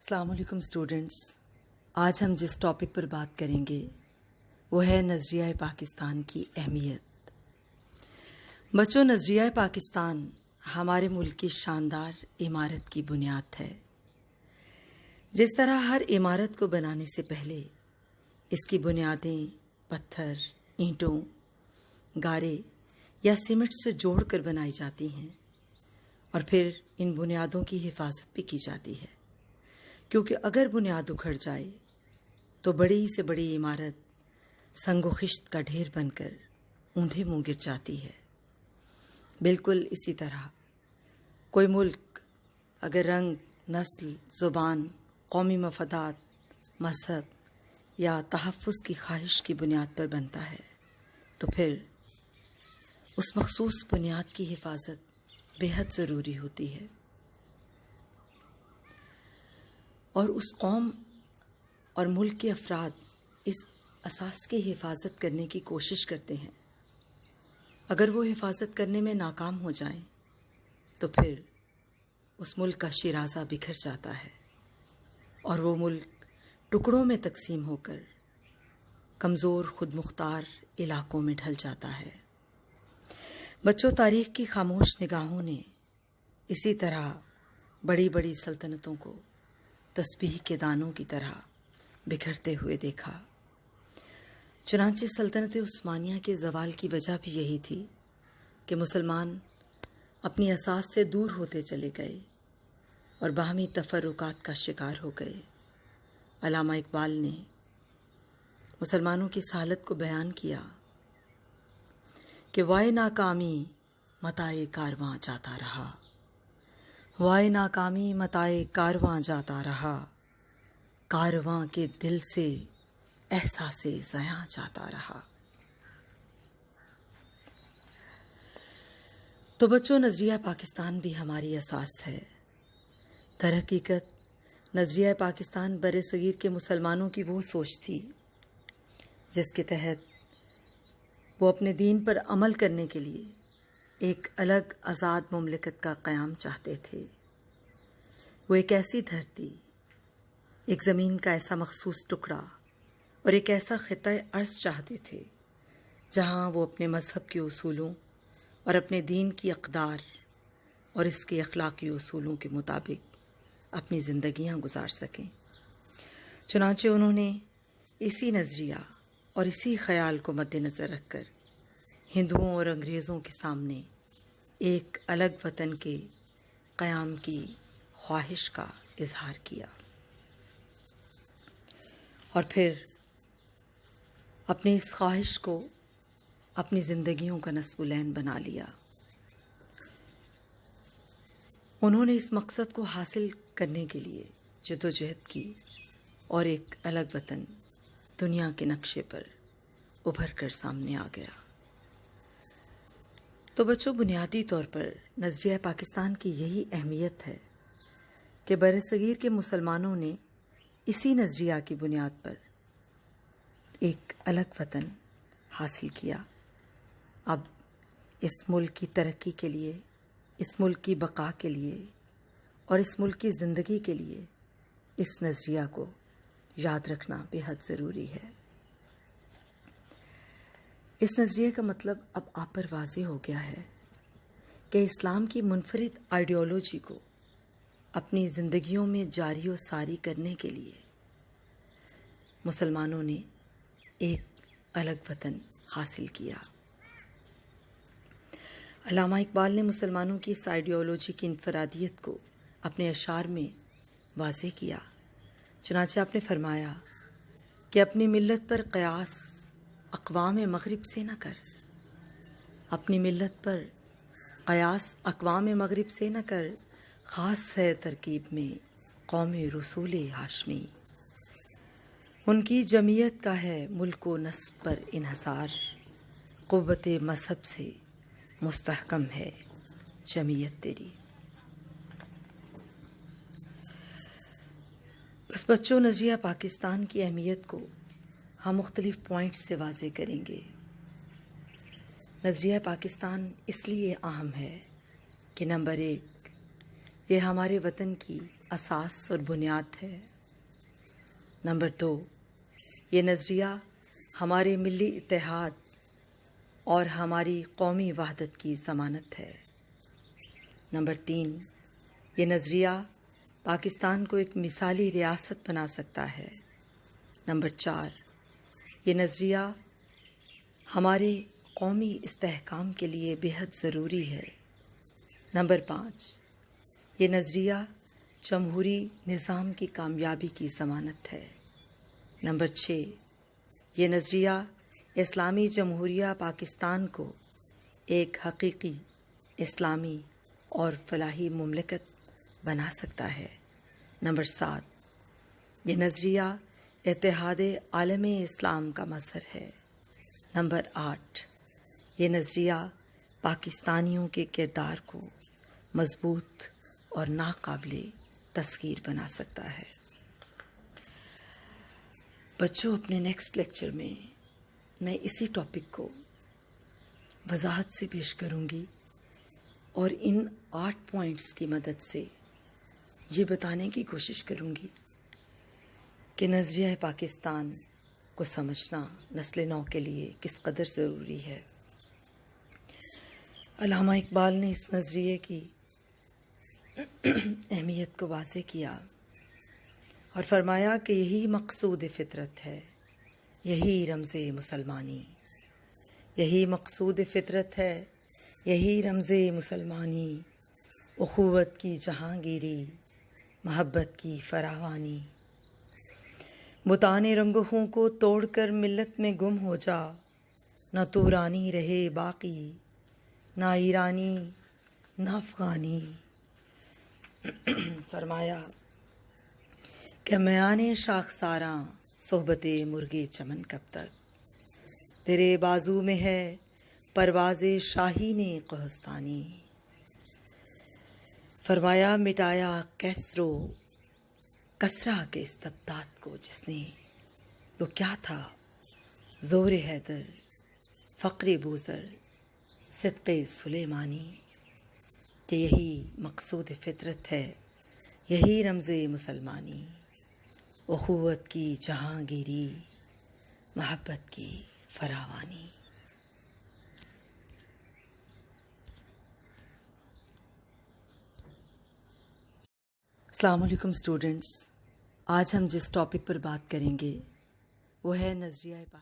السلام علیکم اسٹوڈنٹس، آج ہم جس ٹاپک پر بات کریں گے وہ ہے نظریہ پاکستان کی اہمیت۔ بچوں، نظریہ پاکستان ہمارے ملک کی شاندار عمارت کی بنیاد ہے۔ جس طرح ہر عمارت کو بنانے سے پہلے اس کی بنیادیں پتھر، اینٹوں، گارے یا سیمنٹ سے جوڑ کر بنائی جاتی ہیں اور پھر ان بنیادوں کی حفاظت بھی کی جاتی ہے، کیونکہ اگر بنیاد اکھڑ جائے تو بڑی سے بڑی عمارت سنگ و خشت کا ڈھیر بن کر اوندھے منہ گر جاتی ہے۔ بالکل اسی طرح کوئی ملک اگر رنگ، نسل، زبان، قومی مفادات، مذہب یا تحفظ کی خواہش کی بنیاد پر بنتا ہے تو پھر اس مخصوص بنیاد کی حفاظت بے حد ضروری ہوتی ہے، اور اس قوم اور ملک کے افراد اس اساس کی حفاظت کرنے کی کوشش کرتے ہیں۔ اگر وہ حفاظت کرنے میں ناکام ہو جائیں تو پھر اس ملک کا شیرازہ بکھر جاتا ہے اور وہ ملک ٹکڑوں میں تقسیم ہو کر کمزور خود مختار علاقوں میں ڈھل جاتا ہے۔ بچوں، تاریخ کی خاموش نگاہوں نے اسی طرح بڑی بڑی سلطنتوں کو تسبیح کے دانوں کی طرح بکھرتے ہوئے دیکھا۔ چنانچہ سلطنت عثمانیہ کے زوال کی وجہ بھی یہی تھی کہ مسلمان اپنی اساس سے دور ہوتے چلے گئے اور باہمی تفرقات کا شکار ہو گئے۔ علامہ اقبال نے مسلمانوں کی اس حالت کو بیان کیا کہ وائے ناکامی متاع کارواں جاتا رہا، وائے ناکامی متاع کارواں جاتا رہا، کارواں کے دل سے احساس زیاں جاتا رہا۔ تو بچوں، نظریہ پاکستان بھی ہماری اساس ہے۔ در حقیقت نظریہ پاکستان بر صغیر کے مسلمانوں کی وہ سوچ تھی جس کے تحت وہ اپنے دین پر عمل کرنے کے لیے ایک الگ آزاد مملکت کا قیام چاہتے تھے۔ وہ ایک ایسی دھرتی، ایک زمین کا ایسا مخصوص ٹکڑا اور ایک ایسا خطۂ ارض چاہتے تھے جہاں وہ اپنے مذہب کے اصولوں اور اپنے دین کی اقدار اور اس کے اخلاقی اصولوں کے مطابق اپنی زندگیاں گزار سکیں۔ چنانچہ انہوں نے اسی نظریہ اور اسی خیال کو مد نظر رکھ کر ہندوؤں اور انگریزوں کے سامنے ایک الگ وطن کے قیام کی خواہش کا اظہار کیا اور پھر اپنی اس خواہش کو اپنی زندگیوں کا نصب العین بنا لیا۔ انہوں نے اس مقصد کو حاصل کرنے کے لیے جدوجہد کی اور ایک الگ وطن دنیا کے نقشے پر ابھر کر سامنے آ گیا۔ تو بچوں، بنیادی طور پر نظریہ پاکستان کی یہی اہمیت ہے کہ برصغیر کے مسلمانوں نے اسی نظریہ کی بنیاد پر ایک الگ وطن حاصل کیا۔ اب اس ملک کی ترقی کے لیے، اس ملک کی بقا کے لیے اور اس ملک کی زندگی کے لیے اس نظریہ کو یاد رکھنا بے حد ضروری ہے۔ اس نظریے کا مطلب اب آپ پر واضح ہو گیا ہے کہ اسلام کی منفرد آئیڈیالوجی کو اپنی زندگیوں میں جاری و ساری کرنے کے لیے مسلمانوں نے ایک الگ وطن حاصل کیا۔ علامہ اقبال نے مسلمانوں کی اس آئیڈیالوجی کی انفرادیت کو اپنے اشعار میں واضح کیا۔ چنانچہ آپ نے فرمایا کہ اپنی ملت پر قیاس اقوام مغرب سے نہ کر، اپنی ملت پر قیاس اقوام مغرب سے نہ کر، خاص ہے ترکیب میں قوم رسول ہاشمی۔ ان کی جمعیت کا ہے ملک و نسب پر انحصار، قوت مذہب سے مستحکم ہے جمعیت تیری۔ بس بچوں، نظریہ پاکستان کی اہمیت کو ہم مختلف پوائنٹس سے واضح کریں گے۔ نظریہ پاکستان اس لیے اہم ہے کہ نمبر 1، یہ ہمارے وطن کی اساس اور بنیاد ہے۔ نمبر 2، یہ نظریہ ہمارے ملی اتحاد اور ہماری قومی وحدت کی ضمانت ہے۔ نمبر 3، یہ نظریہ پاکستان کو ایک مثالی ریاست بنا سکتا ہے۔ نمبر 4، یہ نظریہ ہمارے قومی استحکام کے لیے بہت ضروری ہے۔ نمبر 5، یہ نظریہ جمہوری نظام کی کامیابی کی ضمانت ہے۔ نمبر 6، یہ نظریہ اسلامی جمہوریہ پاکستان کو ایک حقیقی اسلامی اور فلاحی مملکت بنا سکتا ہے۔ نمبر 7، یہ نظریہ اتحاد عالم اسلام کا مظہر ہے۔ نمبر 8، یہ نظریہ پاکستانیوں کے کردار کو مضبوط اور ناقابل تسخیر بنا سکتا ہے۔ بچوں، اپنے نیکسٹ لیکچر میں اسی ٹاپک کو وضاحت سے پیش کروں گی اور ان 8 پوائنٹس کی مدد سے یہ بتانے کی کوشش کروں گی کہ نظریہ پاکستان کو سمجھنا نسل نو کے لیے کس قدر ضروری ہے۔ علامہ اقبال نے اس نظریے کی اہمیت کو واضح کیا اور فرمایا کہ یہی مقصود فطرت ہے، یہی رمز مسلمانی، یہی مقصود فطرت ہے، یہی رمز مسلمانی، اخوت کی جہانگیری، محبت کی فراوانی۔ بتانے رنگوں کو توڑ کر ملت میں گم ہو جا، نہ تو رانی رہے باقی، نہ ایرانی نہ افغانی۔ فرمایا کہ میانے شاخساراں صحبت مرغے چمن کب تک، تیرے بازو میں ہے پرواز شاہین کوہستانی۔ فرمایا مٹایا کیسر و کسریٰ کے استبداد کو جس نے، وہ کیا تھا؟ زور حیدر، فقر بوذر، صدق سلیمانی، کہ یہی مقصود فطرت ہے، یہی رمز مسلمانی، اخوت کی جہانگیری، محبت کی فراوانی۔ السلام علیکم اسٹوڈنٹس، آج ہم جس ٹاپک پر بات کریں گے وہ ہے نظریہ پاکستان۔